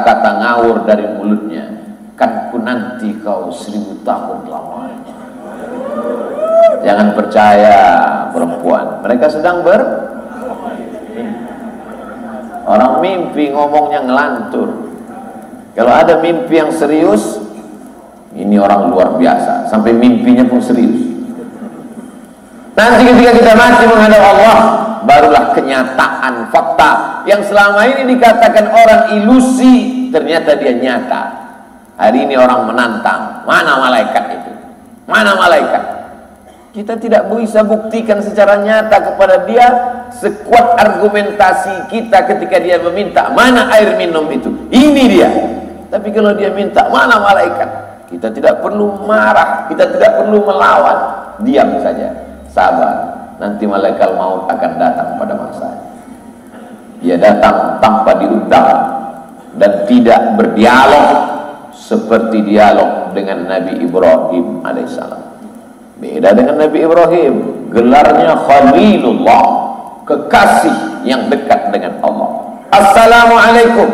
kata-kata ngawur dari mulutnya. Kan ku nanti kau 1000 tahun lamanya. Jangan percaya perempuan, mereka sedang orang mimpi ngomongnya ngelantur. Kalau ada mimpi yang serius, ini orang luar biasa, sampai mimpinya pun serius. Nanti ketika kita mati menghadap Allah, barulah kenyataan fakta yang selama ini dikatakan orang ilusi, ternyata dia nyata. Hari ini orang menantang, mana malaikat itu? Mana malaikat? Kita tidak bisa buktikan secara nyata kepada dia sekuat argumentasi kita ketika dia meminta, mana air minum itu? Ini dia. Tapi kalau dia minta, mana malaikat? Kita tidak perlu marah, kita tidak perlu melawan, diam saja, sabar. Nanti malaikat maut akan datang pada masanya. Dia datang tanpa diundang dan tidak berdialog seperti dialog dengan Nabi Ibrahim alaihissalam. Beda dengan Nabi Ibrahim, gelarnya Khalilullah, kekasih yang dekat dengan Allah. Assalamualaikum.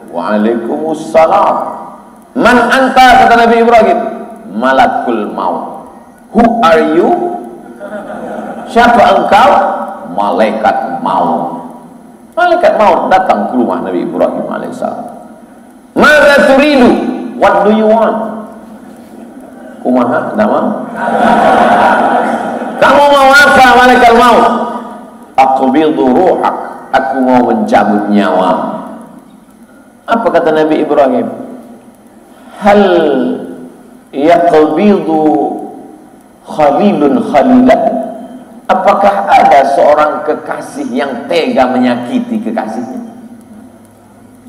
Waalaikumsalam. Man anta, kata Nabi Ibrahim. Malakul maut. Who are you? Siapa engkau? Malaikat maut. Malaikat maut datang ke rumah Nabi Ibrahim alaihissalam. Mada turidu? What do you want? Kumaha, tidak mau? Kamu mau apa, malaikat maut? Aqbidu ruhak, aku mau mencabut nyawa. Apa kata Nabi Ibrahim? Hal yaqbidu khalilun khalilan? Apakah ada seorang kekasih yang tega menyakiti kekasihnya?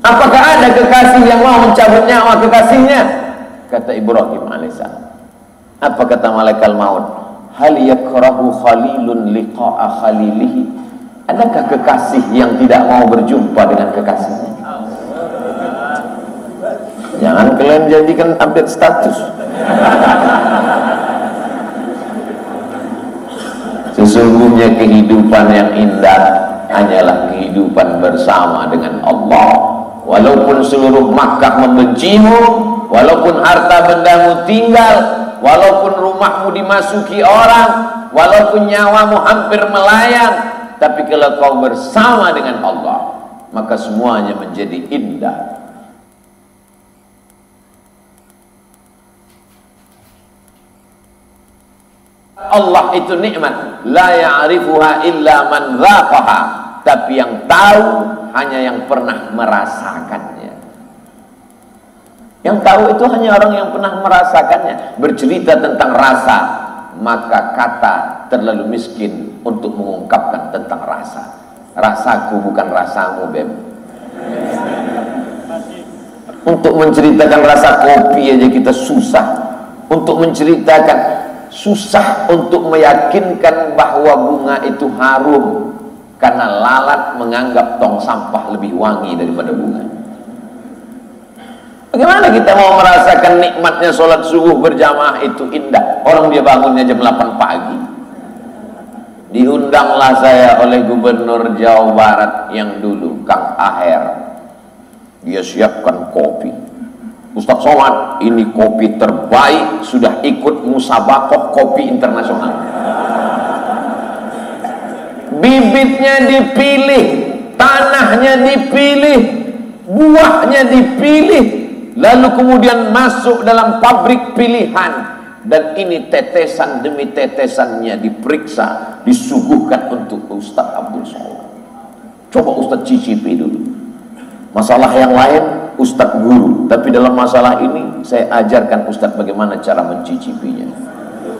Apakah ada kekasih yang mau mencabut nyawa kekasihnya? Kata Ibrahim alaihissalam. Apa kata malaikat maut? Hal yakrahu khalilun liqa'a khalilihi? Adakah kekasih yang tidak mau berjumpa dengan kekasihnya? Jangan kalian jadikan update status. Sesungguhnya kehidupan yang indah hanyalah kehidupan bersama dengan Allah. Walaupun seluruh Makkah membencimu, walaupun harta bendamu tinggal, walaupun rumahmu dimasuki orang, walaupun nyawamu hampir melayang, tapi kalau kau bersama dengan Allah, maka semuanya menjadi indah. Allah itu nikmat, la ya'rifuha illa man dzaqaha, tapi yang tahu hanya yang pernah merasakannya. Yang tahu itu hanya orang yang pernah merasakannya. Bercerita tentang rasa, maka kata terlalu miskin untuk mengungkapkan tentang rasa. Rasaku bukan rasamu, Beb. Untuk menceritakan rasa kopi aja kita susah. Untuk menceritakan, susah untuk meyakinkan bahwa bunga itu harum, karena lalat menganggap tong sampah lebih wangi daripada bunga. Bagaimana kita mau merasakan nikmatnya sholat subuh berjamaah itu indah? Orang dia bangunnya jam 8 pagi. Diundanglah saya oleh Gubernur Jawa Barat yang dulu, Kang Aher. Dia siapkan kopi. Ustaz Somad, ini kopi terbaik, sudah ikut musabakoh kopi internasional. Bibitnya dipilih, tanahnya dipilih, buahnya dipilih, lalu kemudian masuk dalam pabrik pilihan, dan ini tetesan demi tetesannya diperiksa, disuguhkan untuk Ustaz Abdul Somad. Coba Ustaz cicipi dulu. Masalah yang lain Ustadz guru, tapi dalam masalah ini saya ajarkan Ustadz bagaimana cara mencicipinya.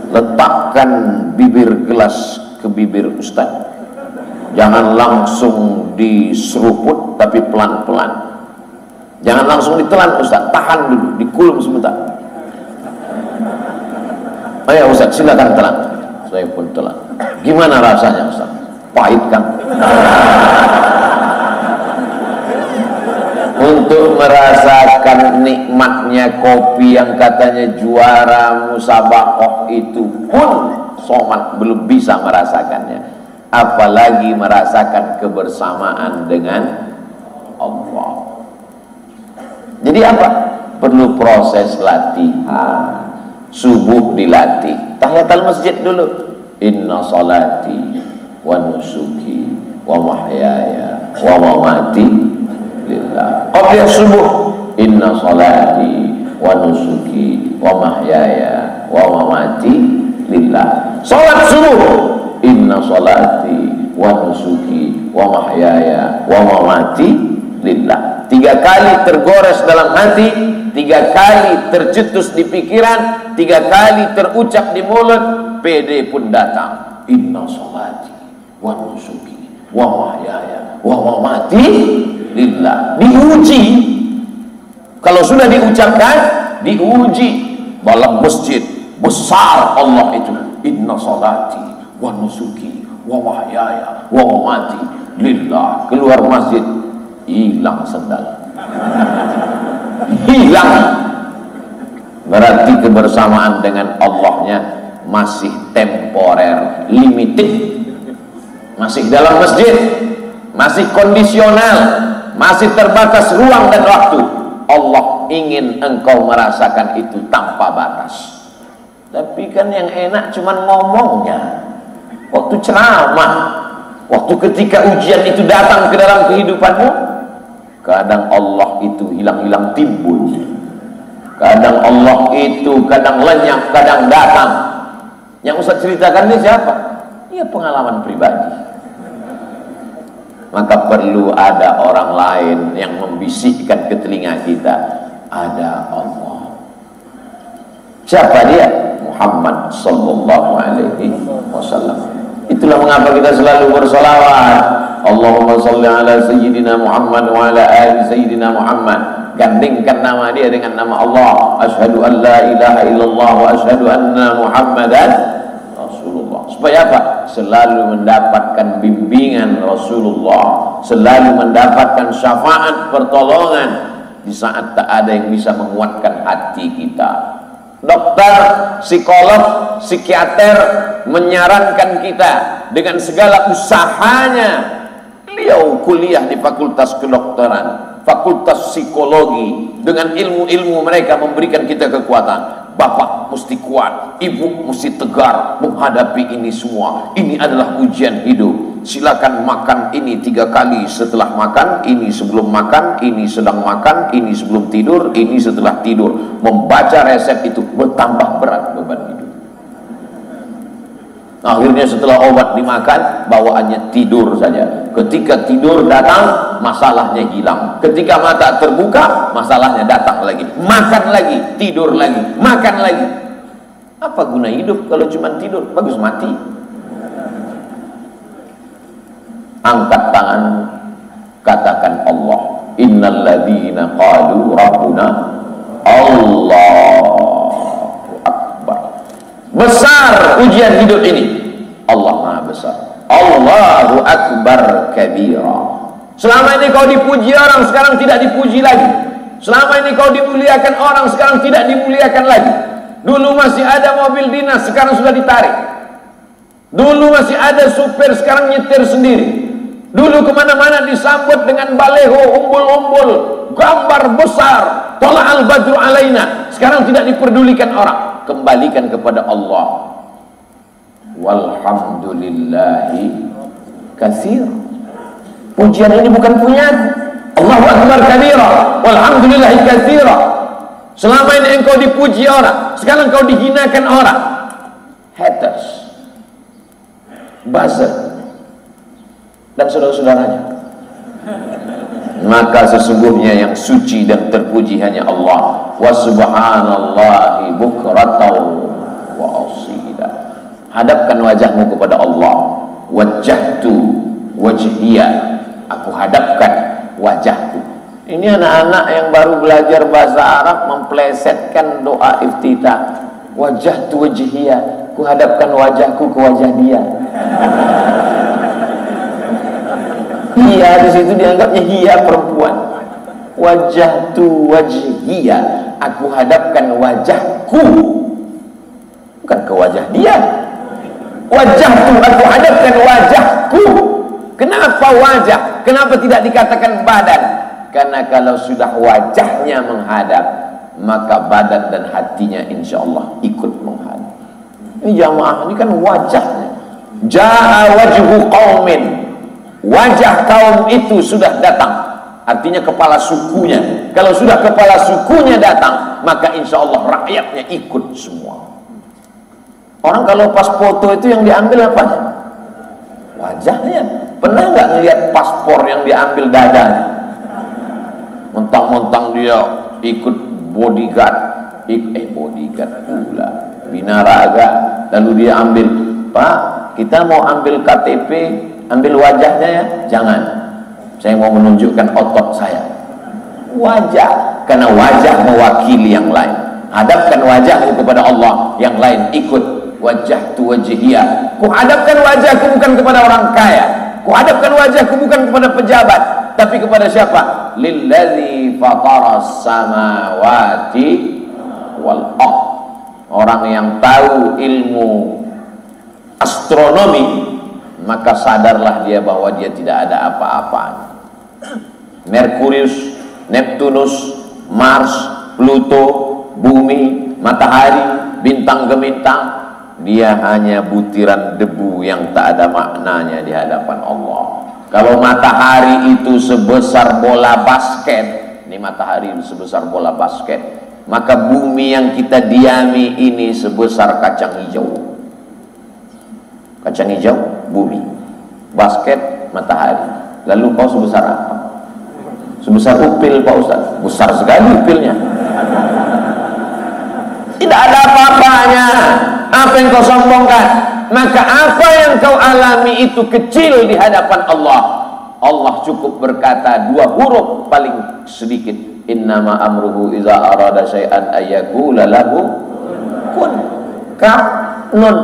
Letakkan bibir gelas ke bibir Ustadz, jangan langsung diseruput, tapi pelan-pelan. Jangan langsung ditelan Ustadz, tahan dulu, dikulum sebentar. Ayo Ustadz, silakan telan. Saya pun telan. Gimana rasanya Ustadz? Pahit kan? Untuk merasakan nikmatnya kopi yang katanya juara musabakoh itu pun Somad belum bisa merasakannya, apalagi merasakan kebersamaan dengan Allah. Jadi apa? Perlu proses latihan. Subuh dilatih, tahiyatul masjid dulu. Inna salati wa nusuki wa mahyaya wa mamati lillah. Qabla subuh, inna salati wa nusuki wa mahyaya wa mamati lillah. Salat subuh, inna salati wa nusuki wa mahyaya wa mamati lillah. 3 kali tergores dalam hati, 3 kali tercetus di pikiran, 3 kali terucap di mulut, PD pun datang. Inna sholati wa nusuki wa mahyaya wa mamati lillah. Diuji. Kalau sudah diucapkan, diuji. Dalam masjid besar Allah itu. Inna sholati wa nusuki wa mahyaya wa mamati lillah. Keluar masjid, hilang sendal. Hilang. Berarti kebersamaan dengan Allahnya masih temporer, limited, masih dalam masjid, masih kondisional, masih terbatas ruang dan waktu. Allah ingin engkau merasakan itu tanpa batas. Tapi kan yang enak cuman ngomongnya, waktu ceramah, waktu ketika ujian itu datang ke dalam kehidupanmu, kadang Allah itu hilang-hilang timbul. Kadang Allah itu kadang lenyap, kadang datang. Yang Ustaz ceritakan ini siapa? Iya, pengalaman pribadi. Maka perlu ada orang lain yang membisikkan ke telinga kita, ada Allah. Siapa dia? Muhammad sallallahu alaihi wasallam. Itulah mengapa kita selalu bersolawat. Allahumma salli ala sayyidina Muhammad wa ala ali sayyidina Muhammad. Gandingkan nama dia dengan nama Allah. Asyhadu an la ilaha illallah wa asyhadu anna Muhammadan Rasulullah. Supaya apa? Selalu mendapatkan bimbingan Rasulullah, selalu mendapatkan syafaat pertolongan di saat tak ada yang bisa menguatkan hati kita. Dokter, psikolog, psikiater menyarankan kita dengan segala usahanya. Beliau kuliah di fakultas kedokteran, fakultas psikologi, dengan ilmu-ilmu mereka memberikan kita kekuatan. Bapak mesti kuat, ibu mesti tegar menghadapi ini semua. Ini adalah ujian hidup. Silakan makan ini 3 kali setelah makan, ini sebelum makan, ini sedang makan, ini sebelum tidur, ini setelah tidur. Membaca resep itu bertambah berat beban hidup. Akhirnya setelah obat dimakan, bawaannya tidur saja. Ketika tidur datang, masalahnya hilang. Ketika mata terbuka, masalahnya datang lagi. Makan lagi, tidur lagi, makan lagi. Apa guna hidup kalau cuma tidur? Bagus mati. Angkat tangan, katakan Allah. Innal ladzina qalu rabbuna Allahu Akbar. Besar ujian hidup ini. Allah Maha Besar. Allahu Akbar kabira. Selama ini kau dipuji orang, sekarang tidak dipuji lagi. Selama ini kau dimuliakan orang, sekarang tidak dimuliakan lagi. Dulu masih ada mobil dinas, sekarang sudah ditarik. Dulu masih ada supir, sekarang nyetir sendiri. Dulu kemana-mana disambut dengan baleho, umbul-umbul, gambar besar, tola'al badru alaina. Sekarang tidak diperdulikan orang. Kembalikan kepada Allah. Walhamdulillahi katsir. Pujian ini bukan punya Allahu Akbar kabira, walhamdulillahi katsira. Selama ini engkau dipuji orang, sekarang engkau dihinakan orang. Haters, buzzer, dan saudara-saudaranya. Maka sesungguhnya yang suci dan terpuji hanya Allah. Wa subhanallahi bukratan wa asila. Hadapkan wajahmu kepada Allah. Wajjahtu wajhiya, aku hadapkan wajahku. Ini anak-anak yang baru belajar bahasa Arab memplesetkan doa iftitah. Wajjahtu wajhiya, ku hadapkan wajahku ke wajah dia. Hiya di situ dianggapnya hiya perempuan. Wajjahtu wajhiya, aku hadapkan wajahku, bukan ke wajah dia. Wajahku, aku hadapkan wajahku. Kenapa wajah? Kenapa tidak dikatakan badan? Karena kalau sudah wajahnya menghadap, maka badan dan hatinya insya Allah ikut menghadap. Ini jamaah, ini kan wajahnya. Ja'a wajhu qaumin, wajah kaum itu sudah datang. Artinya kepala sukunya. Kalau sudah kepala sukunya datang, maka insya Allah rakyatnya ikut semua. Orang kalau pas foto itu yang diambil apanya? Wajahnya. Pernah nggak ngelihat paspor yang diambil dadanya? Mentang-mentang dia ikut bodyguard, bodyguard pula, binaraga, lalu dia ambil, Pak, kita mau ambil KTP, ambil wajahnya ya, jangan. Saya mau menunjukkan otot saya. Wajah, karena wajah mewakili yang lain. Hadapkan wajahmu kepada Allah, yang lain ikut. Wajah tu wajhiyah. Ku hadapkan wajahku bukan kepada orang kaya. Ku hadapkan wajahku bukan kepada pejabat, tapi kepada siapa? Lillazi fataras samawati wal ardh. Orang yang tahu ilmu astronomi, maka sadarlah dia bahwa dia tidak ada apa-apanya. Merkurius, Neptunus, Mars, Pluto, bumi, matahari, bintang gemintang, dia hanya butiran debu yang tak ada maknanya di hadapan Allah. Kalau matahari itu sebesar bola basket, ini matahari sebesar bola basket, maka bumi yang kita diami ini sebesar kacang hijau. Kacang hijau, bumi. Basket, matahari. Lalu kau sebesar apa? Sebesar upil, Pak Ustaz. Besar sekali upilnya. Tidak ada apa-apanya. Apa yang kau sombongkan? Maka apa yang kau alami itu kecil di hadapan Allah. Allah cukup berkata 2 huruf paling sedikit. Innama amruhu iza arada syai'an ayyakula lahu kun. Ka nun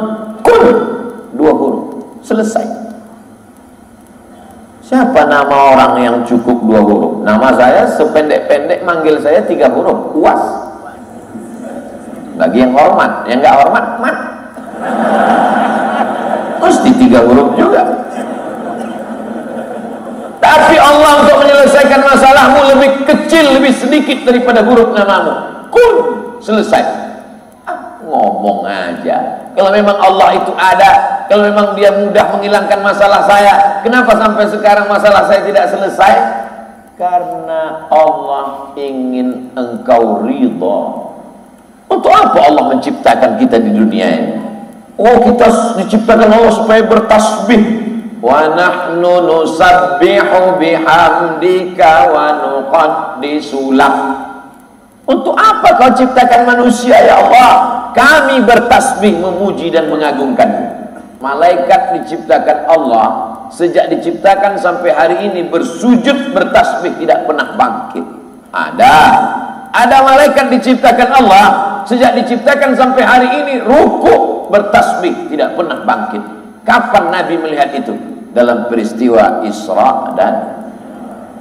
kun. 2 huruf. Selesai. Siapa nama orang yang cukup 2 huruf? Nama saya sependek-pendek, manggil saya 3 huruf. Uas. Bagi yang hormat, yang nggak hormat, mat. Mesti 3 huruf juga. Tapi Allah untuk menyelesaikan masalahmu lebih kecil, lebih sedikit daripada huruf namamu. Kun. Selesai. Ngomong aja. Kalau memang Allah itu ada, kalau memang dia mudah menghilangkan masalah saya, kenapa sampai sekarang masalah saya tidak selesai? Karena Allah ingin engkau ridha. Untuk apa Allah menciptakan kita di dunia ini? Oh, kita diciptakan Allah supaya bertasbih. Wa nahnu nusabbihu bihamdika wa nuqaddisu lak. Untuk apa kau ciptakan manusia ya Allah? Kami bertasbih, memuji dan mengagungkanmu. Malaikat diciptakan Allah, sejak diciptakan sampai hari ini bersujud bertasbih, tidak pernah bangkit. Ada malaikat diciptakan Allah, sejak diciptakan sampai hari ini ruku bertasbih, tidak pernah bangkit. Kapan Nabi melihat itu? Dalam peristiwa Isra dan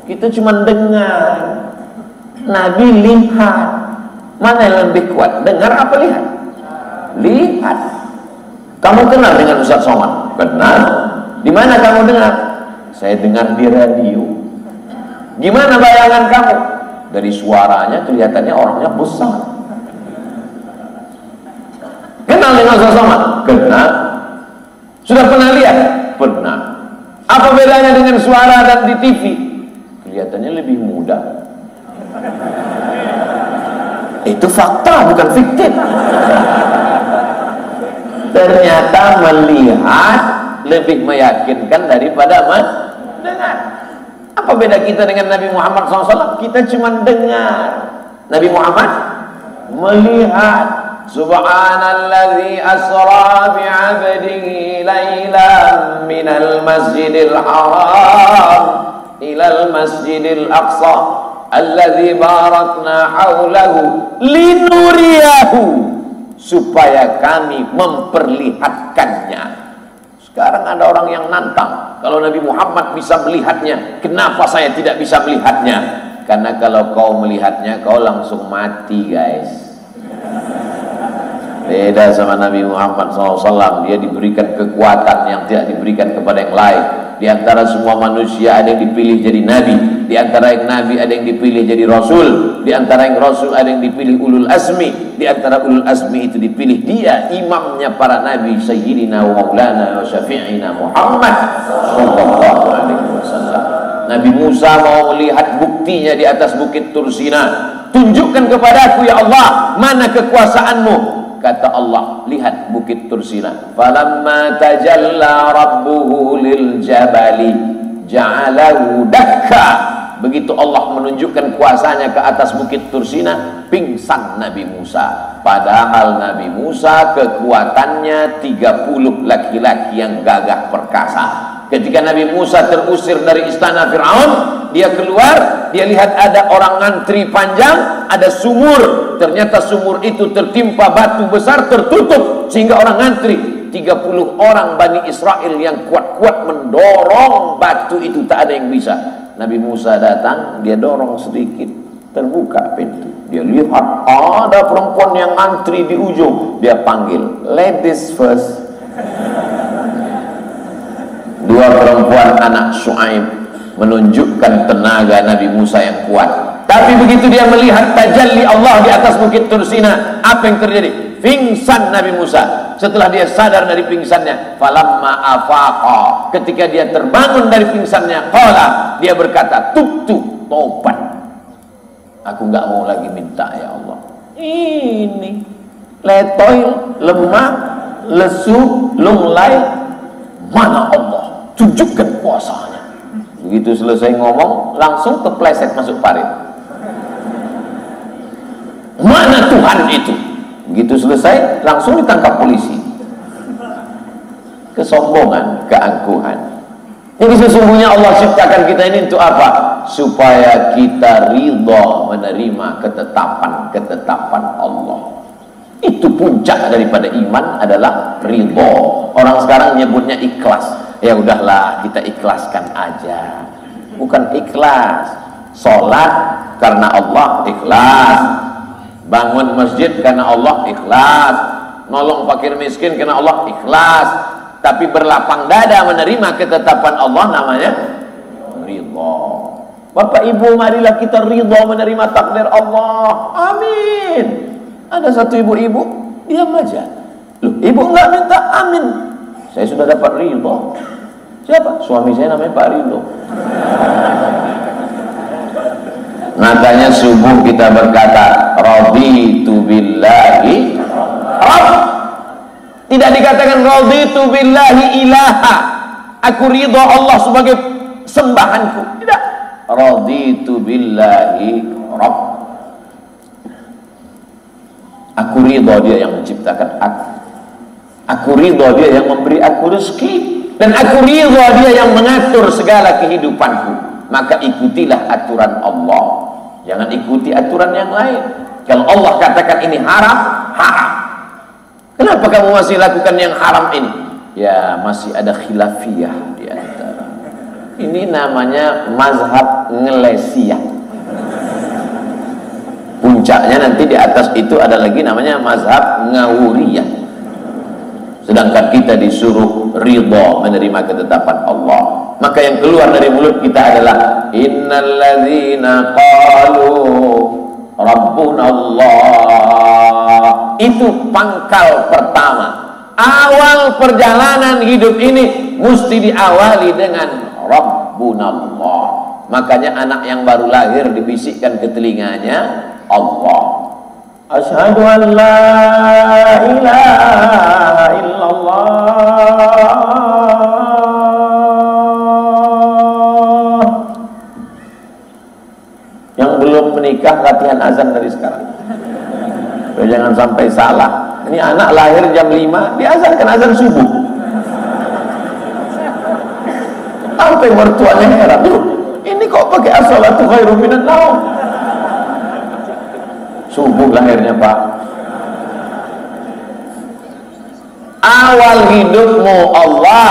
kita cuma dengar. Nabi lihat. Mana yang lebih kuat? Dengar apa lihat? Lihat. Kamu kenal dengan Ustaz Somad? Kenal. Di mana kamu dengar? Saya dengar di radio. Gimana bayangan kamu? Dari suaranya kelihatannya orangnya besar. Kenal dengan Ustaz Somad? Kenal. Sudah pernah lihat? Pernah. Apa bedanya dengan suara dan di TV? Kelihatannya lebih muda. Itu fakta, bukan fiktif. Ternyata melihat lebih meyakinkan daripada mendengar. Apa beda kita dengan Nabi Muhammad SAW? Kita cuma dengar. Nabi Muhammad melihat. Subhanalladzi asra bi'abdihi laylan minal masjidil haram ilal masjidil aqsa alladzi barakna haulahu linuriyahu, supaya kami memperlihatkannya. Sekarang ada orang yang nantang, kalau Nabi Muhammad bisa melihatnya, kenapa saya tidak bisa melihatnya? Karena kalau kau melihatnya, kau langsung mati, guys. Beda sama Nabi Muhammad SAW, dia diberikan kekuatan yang tidak diberikan kepada yang lain. Di antara semua manusia ada yang dipilih jadi nabi, di antara yang nabi ada yang dipilih jadi rasul, di antara yang rasul ada yang dipilih ulul azmi, di antara ulul azmi itu dipilih dia imamnya para nabi, sayyidina wa maulana wa syafi'ina Muhammad sallallahu alaihi wasallam. Nabi Musa mau melihat buktinya di atas bukit Tursina. Tunjukkan kepadaku ya Allah, mana kekuasaanmu. Kata Allah, lihat bukit Tursina. Falamma tajalla rabbuhu lil jabali ja'alahu dakka. Begitu Allah menunjukkan kuasanya ke atas bukit Tursina, pingsan Nabi Musa. Padahal Nabi Musa kekuatannya 30 laki-laki yang gagah perkasa. Ketika Nabi Musa terusir dari istana Fir'aun, dia keluar, dia lihat ada orang ngantri panjang, ada sumur. Ternyata sumur itu tertimpa batu besar, tertutup, sehingga orang ngantri 30 orang Bani Israel yang kuat-kuat mendorong batu itu, tak ada yang bisa. Nabi Musa datang, dia dorong sedikit, terbuka pintu. Dia lihat ada perempuan yang ngantri di ujung, dia panggil, ladies first. Dua perempuan anak Syuaib menunjukkan tenaga Nabi Musa yang kuat. Tapi begitu dia melihat tajalli Allah di atas bukit Tursina, apa yang terjadi? Pingsan Nabi Musa. Setelah dia sadar dari pingsannya, falamma afaqa, ketika dia terbangun dari pingsannya, qala, dia berkata, tubtu, tobat. Aku nggak mau lagi minta ya Allah. Ini letoy, lemah, lesu, lunglai, mana Allah? Tunjukkan kuasanya. Begitu selesai ngomong, langsung kepleset masuk parit. Mana Tuhan itu? Begitu selesai, langsung ditangkap polisi. Kesombongan, keangkuhan. Jadi sesungguhnya Allah ciptakan kita ini untuk apa? Supaya kita ridha menerima ketetapan Allah. Itu puncak daripada iman adalah ridha. Orang sekarang nyebutnya ikhlas. Ya udahlah, kita ikhlaskan aja. Bukan ikhlas. Sholat karena Allah, ikhlas. Bangun masjid karena Allah, ikhlas. Nolong fakir miskin karena Allah, ikhlas. Tapi berlapang dada menerima ketetapan Allah, namanya ridha. Bapak Ibu, marilah kita ridha menerima takdir Allah. Amin. Ada satu ibu-ibu diam aja. Loh, ibu enggak minta amin. Saya sudah dapat ridha. Siapa? Suami saya namanya Pak Ridho. Makanya subuh kita berkata raditu billahi rabb. Tidak dikatakan raditu billahi ilaha, aku ridha Allah sebagai sembahanku. Tidak. Raditu billahi rabb. Aku ridha dia yang menciptakan aku. Aku ridha dia yang memberi aku rezeki. Dan aku ridha dia yang mengatur segala kehidupanku. Maka ikutilah aturan Allah, jangan ikuti aturan yang lain. Kalau Allah katakan ini haram, haram. Kenapa kamu masih lakukan yang haram ini? Ya, masih ada khilafiyah di antara. Ini namanya mazhab ngelesiyah. Puncaknya nanti di atas itu ada lagi namanya mazhab ngawuriyah. Sedangkan kita disuruh ridha menerima ketetapan Allah. Maka yang keluar dari mulut kita adalah innalladzina qalu rabbuna Allah. Itu pangkal pertama. Awal perjalanan hidup ini mesti diawali dengan rabbuna Allah. Makanya anak yang baru lahir dibisikkan ke telinganya Allah. Asyhadu an la ilaha illallah. Yang belum menikah latihan azan dari sekarang. Jangan sampai salah. Ini anak lahir jam 5, diazankan azan subuh. Sampai mertuanya heran, ini kok pakai as-salatu khairum minan naum? Subuh lahirnya Pak. Awal hidupmu Allah,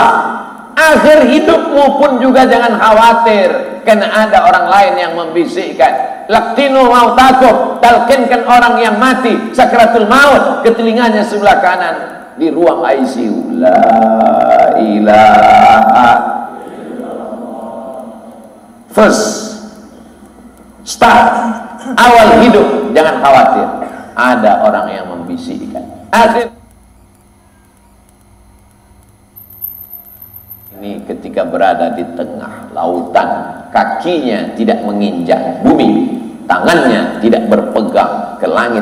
akhir hidupmu pun juga jangan khawatir, karena ada orang lain yang membisikkan. Laktinu mautakum, talkinkan orang yang mati sakratul maut ke telinganya sebelah kanan di ruang ICU. La ilaha First start, awal hidup, jangan khawatir ada orang yang membisikkan. Akhir ini ketika berada di tengah lautan, kakinya tidak menginjak bumi, tangannya tidak berpegang ke langit,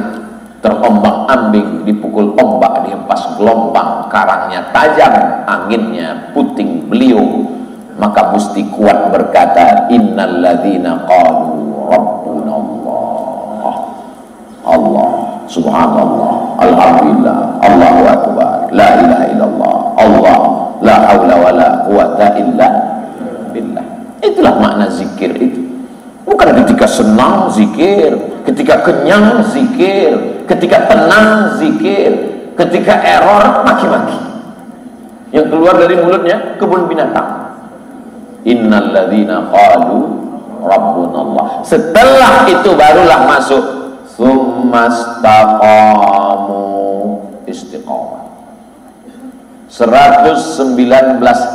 terombang-ambing, dipukul ombak, dihempas gelombang, karangnya tajam, anginnya puting beliung. Maka Gusti kuat berkata, innalladzina qalu rabbuna Allah, Allah, subhanallah, alhamdulillah, Allahu akbar, la ilaha illallah, Allah, la haula wa la quwata illa billah. Itulah makna zikir itu. Bukan ketika senang zikir, ketika kenyang zikir, ketika tenang zikir, ketika error maki-maki. Yang keluar dari mulutnya kebun binatang. Innalladzina qalu rabbunallah. Setelah itu barulah masuk tsumastaqamu, istiqamah. 119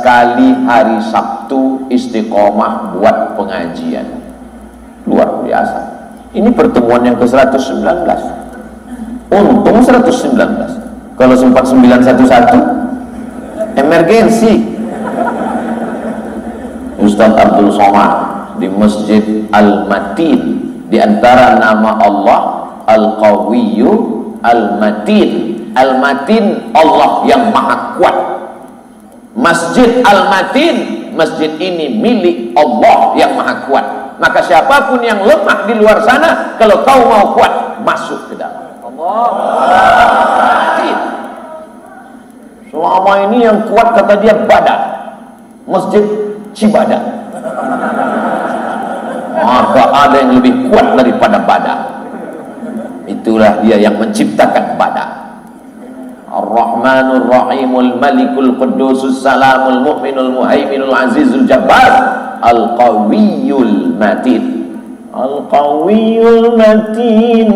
kali hari Sabtu istiqamah buat pengajian. Luar biasa. Ini pertemuan yang ke-119. Untung 119. Kalau sempat 911 emergensi. Ustaz Abdul Somad di Masjid Al-Matin, di antara nama Allah Al-Qawiyyu Al-Matin. Al-Matin, Allah yang maha kuat. Masjid Al-Matin, masjid ini milik Allah yang maha kuat. Maka siapapun yang lemah di luar sana, kalau kau mau kuat, masuk ke dalam Allah. Selama ini yang kuat kata dia Badak, Masjid Cibadak. Maka ada yang lebih kuat daripada Badak. Itulah dia yang menciptakan Badak. Ar-Rahmanur Rahimul Malikul Qudusus Salamul Mu'minul Muhaiminul Azizul Jabbar Al-Qawiyul Matin. Al-Qawiyul Matin.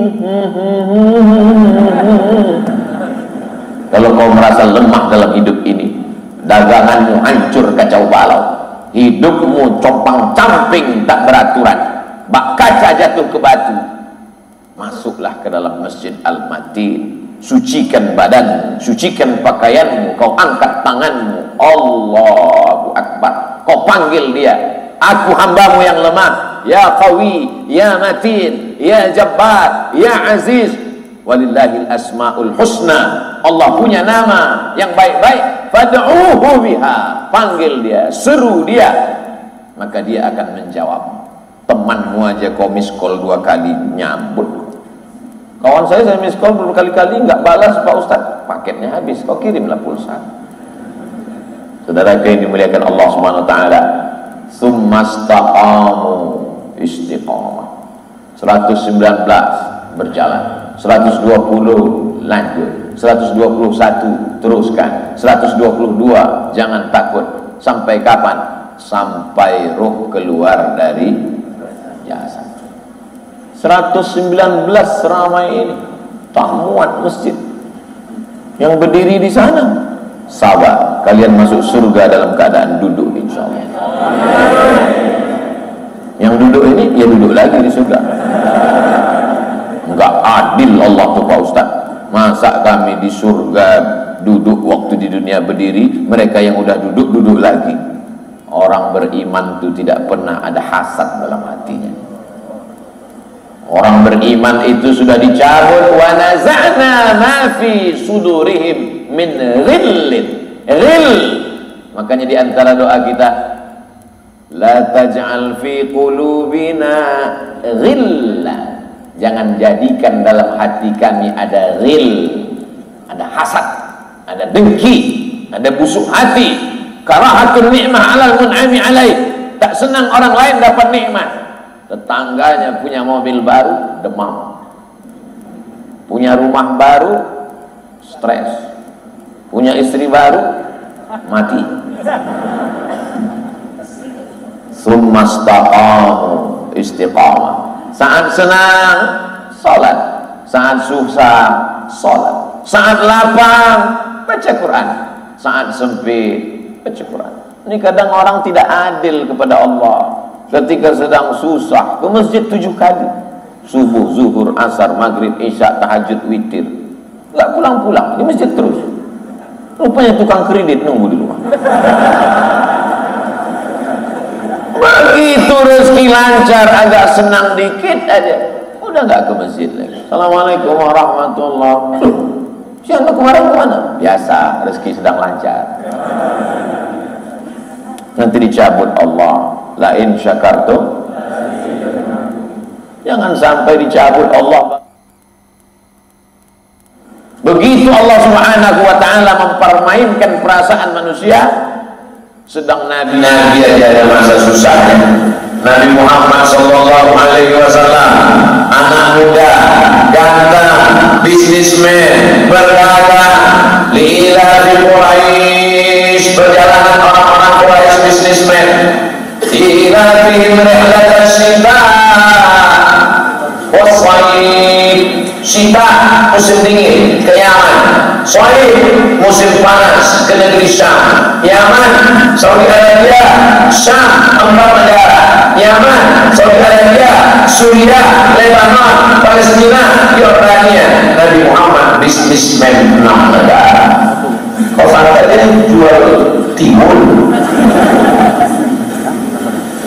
Kalau kau merasa lemah dalam hidup ini, daganganmu hancur kacau balau, hidupmu compang-camping tak beraturan, bak kaca jatuh ke batu, masuklah ke dalam Masjid Al-Matin. Sucikan badan, sucikan pakaianmu, kau angkat tanganmu, Allahu Akbar, kau panggil dia, aku hambamu yang lemah, ya Qawi, ya Matin, ya Jabbar, ya Aziz, walillahil asmaul husna. Allah punya nama yang baik-baik, fad'uhu biha, panggil dia, seru dia, maka dia akan menjawab. Temanmu aja kau miss call 2 kali nyambut. Kawan saya miss call berkali-kali nggak balas, Pak Ustadz, paketnya habis, kau kirimlah pulsa. Saudara yang dimuliakan Allah Subhanahu wa taala, tsumastaqamu, istiqamah. 119 berjalan, 120 lanjut, 121 teruskan, 122 jangan takut. Sampai kapan? Sampai roh keluar dari jasad. 119 ramai ini tak muat masjid. Yang berdiri di sana sabar, kalian masuk surga dalam keadaan duduk insyaallah. Yang duduk ini ya duduk lagi di surga. Enggak adil Allah tuh Pak Ustaz. Masa kami di surga duduk waktu di dunia berdiri, mereka yang udah duduk duduk lagi. Orang beriman itu tidak pernah ada hasad dalam hatinya. Orang beriman itu sudah dicabut, wa naza'na ma fi sudurihim min ghillin. Ghill. Makanya di antara doa kita, la taj'al fi qulubina ghillan. Jangan jadikan dalam hati kami ada ghil, ada hasad, ada dengki, ada busuk hati, karahatun ni'mah 'alal mun'ami 'alaih. Tak senang orang lain dapat nikmat. Tetangganya punya mobil baru, demam. Punya rumah baru, stres. Punya istri baru, mati. Tsumastaqamu, istiqamah. Saat senang, salat. Saat susah, salat. Saat lapang, baca Quran. Saat sempit, baca Quran. Ini kadang orang tidak adil kepada Allah. ketika sedang susah ke masjid 7 kali, subuh, zuhur, asar, maghrib, isya, tahajud, witir, nggak pulang-pulang di masjid terus. Rupanya tukang kredit nunggu di rumah. Begitu rezeki lancar, agak senang dikit aja, udah nggak ke masjid lagi. Assalamualaikum warahmatullahi wabarakatuh. Siapa kemarin kemana? Biasa, rezeki sedang lancar. Nanti dicabut Allah. La in syakartum, jangan sampai dicabut Allah. Begitu Allah Subhanahu wa ta'ala mempermainkan perasaan manusia. Sedang Nabi aja ada masa susahnya. Nabi Muhammad sallallahu alaihi wasallam, anak muda, ganteng, bisnismen, berdagang, lila di Quraisy, perjalanan orang-orang Quraisy bisnismen. Ila fihim rihlata syita was-sayf. Syita musim dingin ke Yaman, Sayf musim panas ke negeri Syam. Yaman, Saudi Arabia, Syam 4 negara. Yaman, Saudi Arabia, Suriah, Lebanon, Palestina, Yordania. Nabi Muhammad bisnismen 6 negara. Kok katanya jual timun?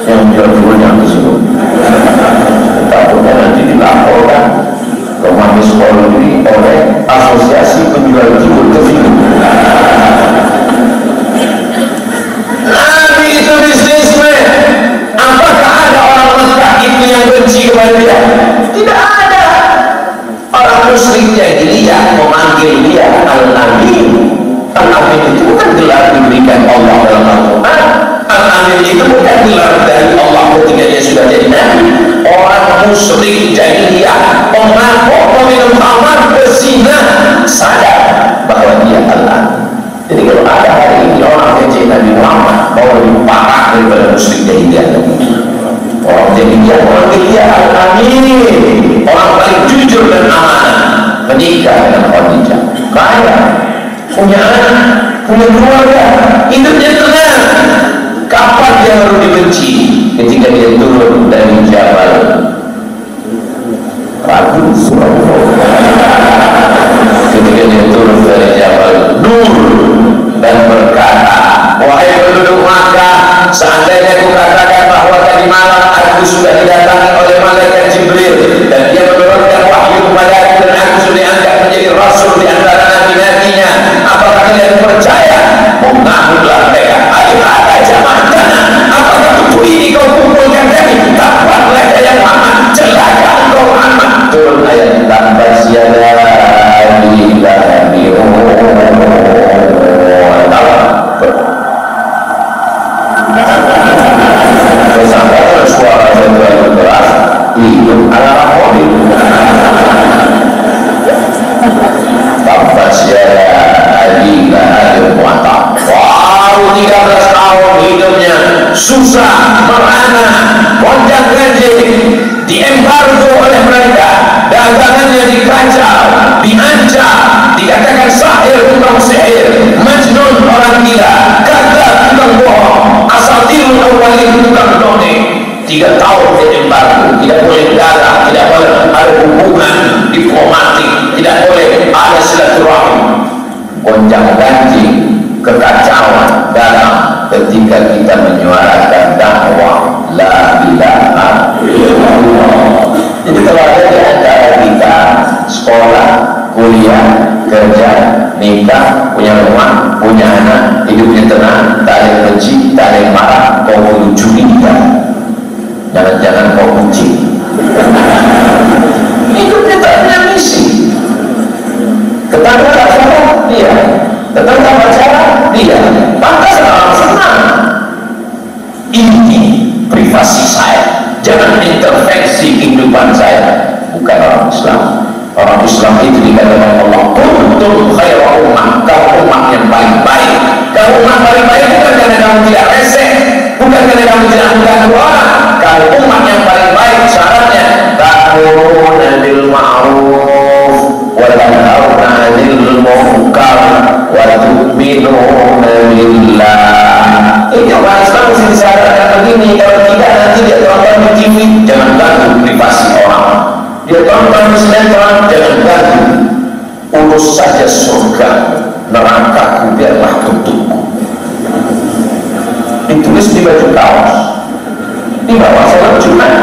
Yang jual timun yang disuruh. Takutnya nanti dilaporkan ke Mabes Polri oleh Asosiasi Penjual Timun ke sini. Nabi itu bisnismen. Apakah ada orang Mekah itu yang benci kepada dia? Tidak ada. Orang musyrik jahiliyah memanggil dia Al-Amin. Al-Amin itu bukan gelar diberikan Allah dalam Al-Quran. Al-Amin itu bukan gelar dari Allah ketika dia sudah jadi Nabi. Orang musyrik jahiliyah mengaku meminum khamar, berzina, sadar bahwa dia Al-Amin. Jadi kalau ada hari ini orang kecil Nabi Muhammad mau lebih parah daripada musyrik jahiliyah lagi. Orang jahiliyah memanggil dia Al-Amin, orang paling jujur dan amanah, menikah dengan Khadijah, kaya, punya anak, punya keluarga, hidupnya tenang. Kapan dia baru dibenci? Ketika dia turun dari Jabal Ragu ketika dia turun dari Jabal Nur dan berkata, wahai penduduk Makkah, seandainya aku katakan bahwa tadi malam aku sudah didatangi oleh malaikat Jibril dan dia menurunkan wahyu kepada aku dan aku sudah diangkat menjadi rasul di antara nabi-nabinya, apakah kalian percaya? Mengamuklah mereka. Ayo ada jamaah tanah, apakah buku ini kau kumpulkan kami? Tampaklah ya Muhammad, celaka kau Muhammad. Turun ayat tambah siada bila biru. Sampai suara yang keras hidup ala mobil. Tambah siada bila ada muatan. Wow, 13 tahun hidupnya susah, merana, gonjang-ganjing, diembargo oleh mereka, dagangannya dikacau, diancam, dikatakan sahir, tukang sihir, majnun, orang gila, kadzab, tukang bohong, asatirul awwalin, tukang dongeng. 3 tahun diembargo, tidak boleh darah, tidak boleh ada hubungan diplomatik, tidak boleh ada silaturahim. Gonjang-ganjing, kekacauan datang ketika kita menyuarakan dakwah la ilaha illallah. Jadi kalau ada di antara kita sekolah, kuliah, kerja, nikah, punya rumah, punya anak, hidupnya tenang, tak ada yang benci, tak ada yang marah, kau curiga, jangan-jangan kau kucing. Hidupnya tak punya misi. Tetangga pacaran dia, tetangga pacaran dia, pantas orang senang. Ini privasi saya, jangan intervensi kehidupan saya. Bukan orang Islam. Orang Islam itu dikatakan Allah, kuntum khairu ummah, kau umat yang paling baik. Kau umat paling baik bukan karena kamu tidak reseh, bukan karena kamu tidak mengganggu orang. Kau umat yang paling baik syaratnya ta'muruna bil ma'ruf wa tanhauna 'anil munkar wa tu'minuna billah. Ini orang Islam mesti disyaratkan begini, kalau tidak nanti dia sinetron, jangan ganti, urus saja surga, neraka biarlah untukmu. Ditulis di baju kaos, di bawah sholat Jumat.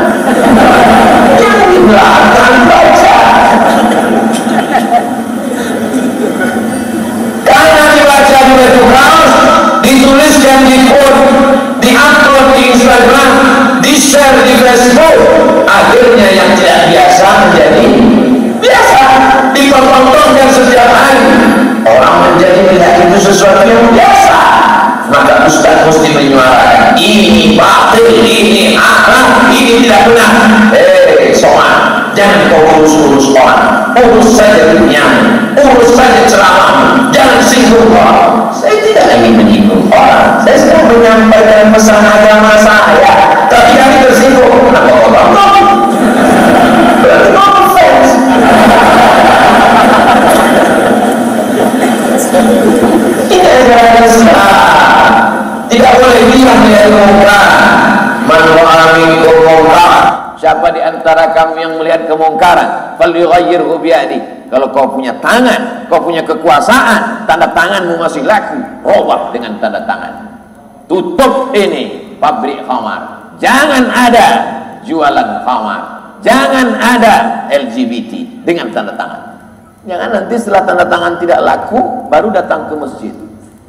Jangan di belakang baca, karena dibaca di baju kaos, ditulis dan di-upload di Instagram, di-share di Facebook, akhirnya yang tidak biasa menjadi biasa, ditontonkan setiap hari. Orang menjadi melihat itu sesuatu yang biasa, maka Ustaz mesti menyuarakan ini batil, ini haram, ini tidak benar. Soal, jangan kau urus orang, urus saja duniamu, urus saja ceramahmu, jangan singgung orang. Saya tidak ingin menyinggung orang, saya sedang menyampaikan pesan agama saya, tapi kami tersinggung. Kenapa kau tonton? Berarti kau fans. Ini adalah Islam. Tidak boleh diam melihat kemungkaran. Man ra'a minkum munkaran, siapa di antara kamu yang melihat kemungkaran, falyughayyirhu biyadihi. Kalau kau punya tangan, kau punya kekuasaan, tanda tanganmu masih laku, robah dengan tanda tangan. Tutup ini pabrik khamar, jangan ada jualan khamar, jangan ada LGBT dengan tanda tangan. Jangan nanti setelah tanda tangan tidak laku baru datang ke masjid,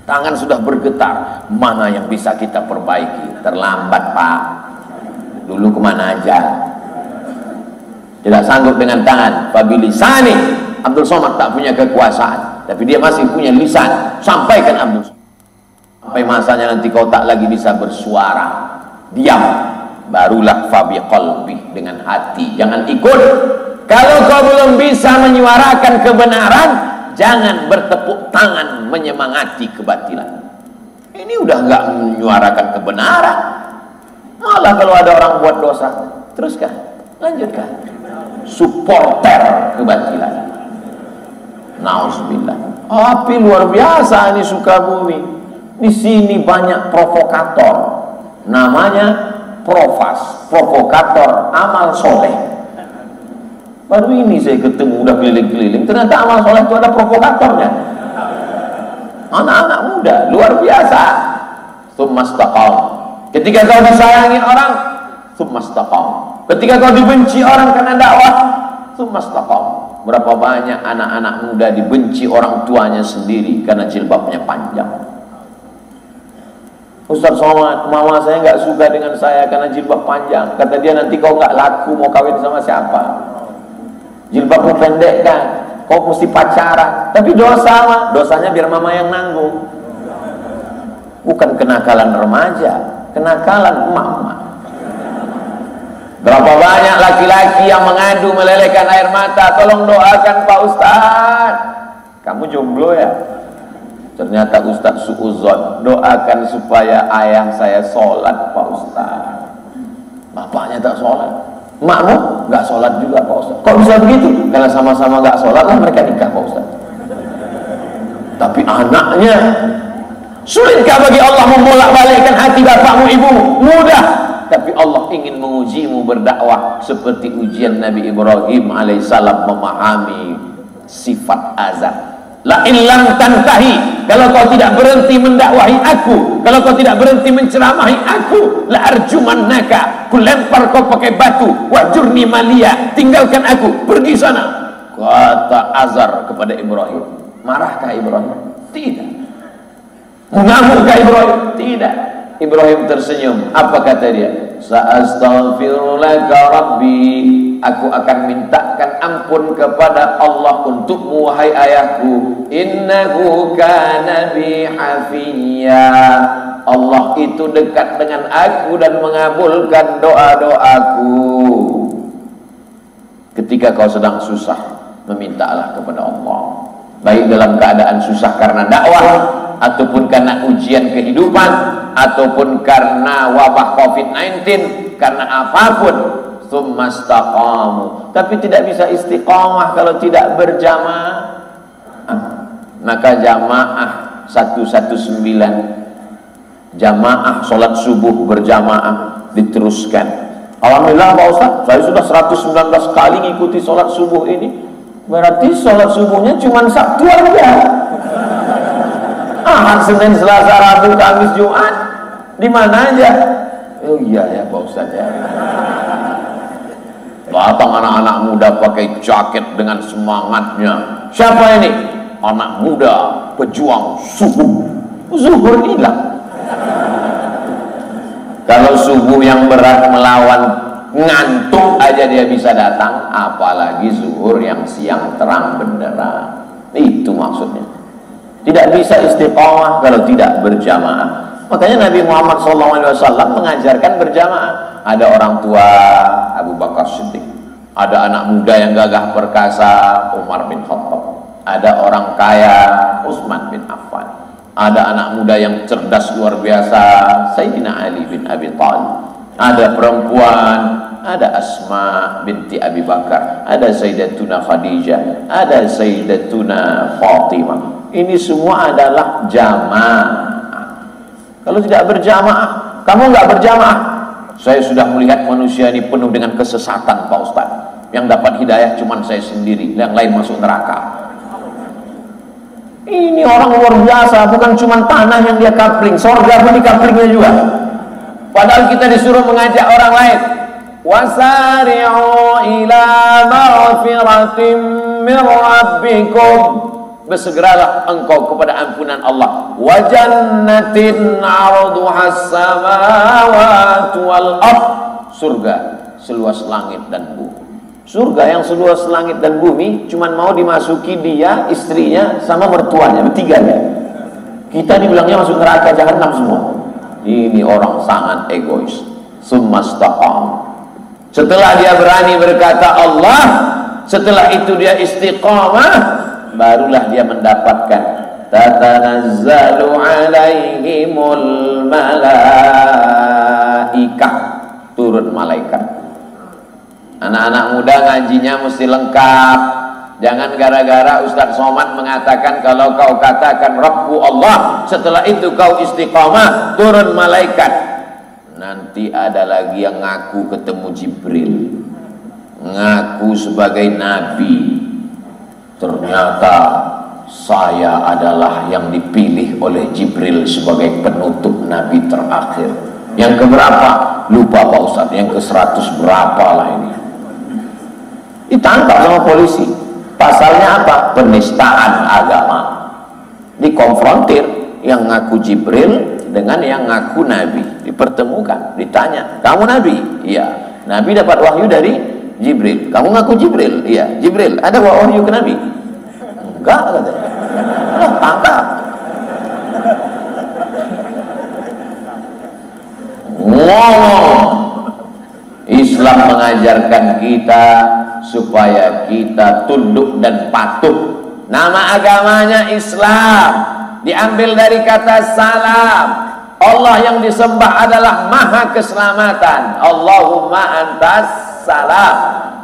tangan sudah bergetar, mana yang bisa kita perbaiki. Terlambat Pak, dulu kemana aja. Tidak sanggup dengan tangan, fabilisani. Abdul Somad tak punya kekuasaan, tapi dia masih punya lisan. Sampaikan Abdul Somad, sampai masanya nanti kau tak lagi bisa bersuara, diam, barulah fabiqalbi, dengan hati. Jangan ikut. Kalau kau belum bisa menyuarakan kebenaran, jangan bertepuk tangan menyemangati kebatilan. Ini udah nggak menyuarakan kebenaran, malah kalau ada orang buat dosa, teruskan, lanjutkan, supporter kebatilan. Nauzubillah. Api luar biasa ini Sukabumi. Di sini banyak provokator, namanya Profas, provokator amal soleh. Baru ini saya ketemu, udah keliling-keliling, ternyata amal soleh itu ada provokatornya. Anak-anak muda, luar biasa. Tsumastaqam. Ketika kau disayangi orang, tsumastaqam. Ketika kau dibenci orang karena dakwah, tsumastaqam. Berapa banyak anak-anak muda dibenci orang tuanya sendiri karena jilbabnya panjang. Ustaz Somad, mama saya nggak suka dengan saya karena jilbab panjang. Kata dia, nanti kau nggak laku, mau kawin sama siapa? Jilbabmu pendek kan, kau mesti pacaran. Tapi dosa mah, dosanya biar mama yang nanggung. Bukan kenakalan remaja, kenakalan mama. Berapa banyak laki-laki yang mengadu melelehkan air mata, tolong doakan Pak Ustadz. Kamu jomblo ya? Ternyata Ustadz suuzon, doakan supaya ayah saya sholat Pak Ustadz. Bapaknya tak sholat, makmu nggak sholat juga Pak Ustadz. Kok bisa begitu? Karena sama-sama nggak sholat lah mereka nikah Pak Ustadz. Tapi anaknya, sulitkah bagi Allah membolak-balikkan hati bapakmu ibumu? Mudah. Tapi Allah ingin mengujimu berdakwah seperti ujian Nabi Ibrahim alaihissalam memahami sifat azab. La illam tantahi, kalau kau tidak berhenti mendakwahi aku, kalau kau tidak berhenti menceramahi aku, la arjumannaka, ku lempar kau pakai batu, wajurni malia, tinggalkan aku, pergi sana. Kata Azar kepada Ibrahim. Marahkah Ibrahim? Tidak. Mengamukkah Ibrahim? Tidak. Ibrahim tersenyum. Apa kata dia? Sa'astaghfirulaka rabbi, aku akan mintakan ampun kepada Allah untukmu wahai ayahku. Innahu kana bi hafiyya, Allah itu dekat dengan aku dan mengabulkan doa-doaku. Ketika kau sedang susah, memintalah kepada Allah, baik dalam keadaan susah karena dakwah, ataupun karena ujian kehidupan, ataupun karena wabah COVID-19, karena apapun. Tsumastaqamu. Tapi tidak bisa istiqamah kalau tidak berjamaah. Maka jamaah 119, jamaah sholat subuh berjamaah diteruskan. Alhamdulillah Pak Ustaz, saya sudah 119 kali ngikuti sholat subuh ini. Berarti sholat subuhnya cuma Sabtu aja. Ahad, Senin, Selasa, Rabu, Kamis, Jumat, di mana aja? Oh iya ya Pak Ustaz ya. Datang anak-anak muda pakai jaket dengan semangatnya. Siapa ini? Anak muda pejuang subuh. Zuhur hilang. Kalau subuh yang berat melawan ngantuk aja dia bisa datang, apalagi zuhur yang siang terang benderang. Itu maksudnya. Tidak bisa istiqomah kalau tidak berjamaah. Makanya Nabi Muhammad SAW mengajarkan berjamaah. Ada orang tua Abu Bakar Siddiq, ada anak muda yang gagah perkasa Umar bin Khattab, ada orang kaya Utsman bin Affan, ada anak muda yang cerdas luar biasa Sayyidina Ali bin Abi Thalib, ada perempuan, ada Asma binti Abi Bakar, ada Sayyidatuna Khadijah, ada Sayyidatuna Fatimah. Ini semua adalah jamaah. Kalau tidak berjamaah, kamu nggak berjamaah, saya sudah melihat manusia ini penuh dengan kesesatan Pak Ustaz. Yang dapat hidayah cuma saya sendiri, yang lain masuk neraka. Ini orang luar biasa, bukan cuma tanah yang dia kapling, sorga pun di kaplingnya juga. Padahal kita disuruh mengajak orang lain. Wasari'u ila maghfiratin min rabbikum, bersegeralah engkau kepada ampunan Allah. Wa jannatin 'arduhas samawati wal ardh, surga seluas langit dan bumi. Surga yang seluas langit dan bumi cuman mau dimasuki dia, istrinya, sama mertuanya, bertiga ya. Kita dibilangnya masuk neraka jahanam semua. Ini orang sangat egois. Summastaqam. Setelah dia berani berkata Allah, setelah itu dia istiqamah, barulah dia mendapatkan tatanazzalu alaihimul malaikah, turun malaikat. Anak-anak muda ngajinya mesti lengkap. Jangan gara-gara Ustadz Somad mengatakan kalau kau katakan Rabbu Allah, setelah itu kau istiqamah, turun malaikat. Nanti ada lagi yang ngaku ketemu Jibril, ngaku sebagai nabi. Ternyata saya adalah yang dipilih oleh Jibril sebagai penutup nabi terakhir. Yang keberapa? Lupa Pak Ustadz, yang ke-100 berapa lah ini. Ditangkap sama polisi. Pasalnya apa? Penistaan agama. Dikonfrontir yang ngaku Jibril dengan yang ngaku nabi, dipertemukan, ditanya, kamu nabi? Iya. Nabi dapat wahyu dari Jibril. Kamu ngaku Jibril? Iya. Jibril, ada wahyu ke nabi? Enggak, katanya. Tangkap. Ngomong. Islam mengajarkan kita supaya kita tunduk dan patuh. Nama agamanya Islam, diambil dari kata salam. Allah yang disembah adalah maha keselamatan. Allahumma antas salam.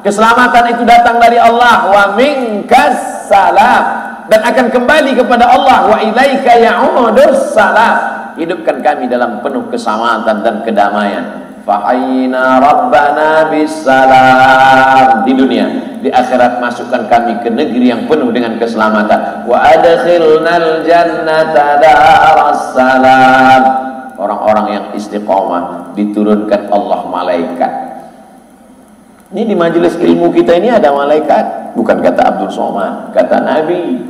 Keselamatan itu datang dari Allah. Wa minkas salam, dan akan kembali kepada Allah. Wa ilaika ya'udus salam. Hidupkan kami dalam penuh keselamatan dan kedamaian. Fa'ayna rabbana bisalam, di dunia, di akhirat masukkan kami ke negeri yang penuh dengan keselamatan. Wa adkhilnal jannata daras salam. Orang-orang yang istiqomah diturunkan Allah malaikat. Ini di majelis ilmu kita ini ada malaikat, bukan kata Abdul Somad, kata Nabi.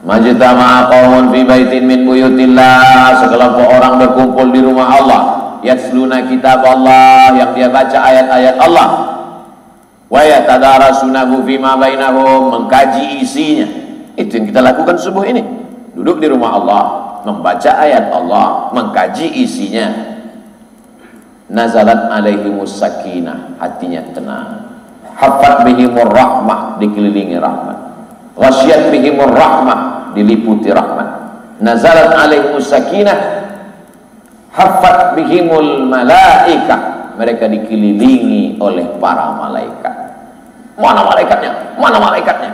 Majtama'a qaumun fi baitin min buyutillah, sekelompok orang berkumpul di rumah Allah. Yatsluna kitab Allah, yang dia baca ayat-ayat Allah. Wa yatadarasunahu fima bainahum, mengkaji isinya. Itu yang kita lakukan subuh ini. Duduk di rumah Allah, membaca ayat Allah, mengkaji isinya. Nazalat alaihimus sakinah, hatinya tenang. Hafat bihimur rahmah, dikelilingi rahmat. Ghasyat bihimur rahmah, diliputi rahmat. Nazalat alaihimus sakinah, hafat bihimul malaikah, mereka dikelilingi oleh para malaikat. Mana malaikatnya? Mana malaikatnya?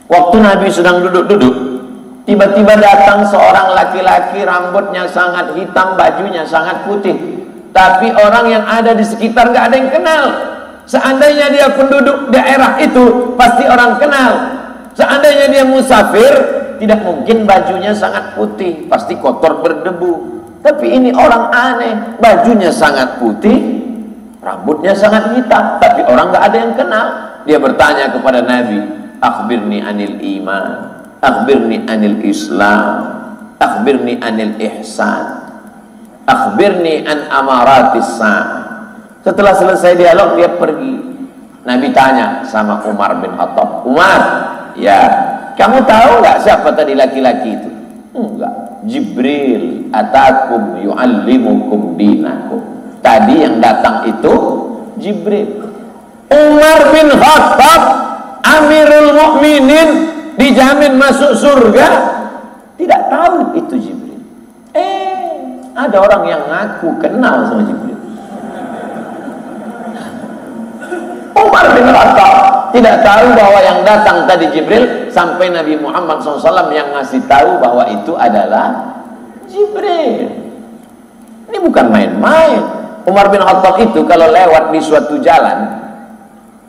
Waktu Nabi sedang duduk-duduk, tiba-tiba datang seorang laki-laki, rambutnya sangat hitam, bajunya sangat putih. tapi orang yang ada di sekitar nggak ada yang kenal. Seandainya dia penduduk daerah itu, pasti orang kenal. Seandainya dia musafir, tidak mungkin bajunya sangat putih, pasti kotor berdebu. Tapi ini orang aneh, bajunya sangat putih, rambutnya sangat hitam, tapi orang nggak ada yang kenal. Dia bertanya kepada Nabi, akhbirni anil iman, akhbirni anil islam, akhbirni anil ihsan, akhbirni an amaratis sa'ah. Setelah selesai dialog, dia pergi. Nabi tanya sama Umar bin Khattab, Umar, ya, kamu tahu nggak siapa tadi laki-laki itu? Enggak. Jibril atakum yu'allimukum dinakum. Tadi yang datang itu Jibril. Umar bin Khattab, Amirul Mukminin, dijamin masuk surga, tidak tahu itu Jibril. Ada orang yang ngaku kenal sama Jibril. Umar bin Khattab tidak tahu bahwa yang datang tadi Jibril, sampai Nabi Muhammad SAW yang ngasih tahu bahwa itu adalah Jibril. Ini bukan main-main. Umar bin Khattab itu kalau lewat di suatu jalan,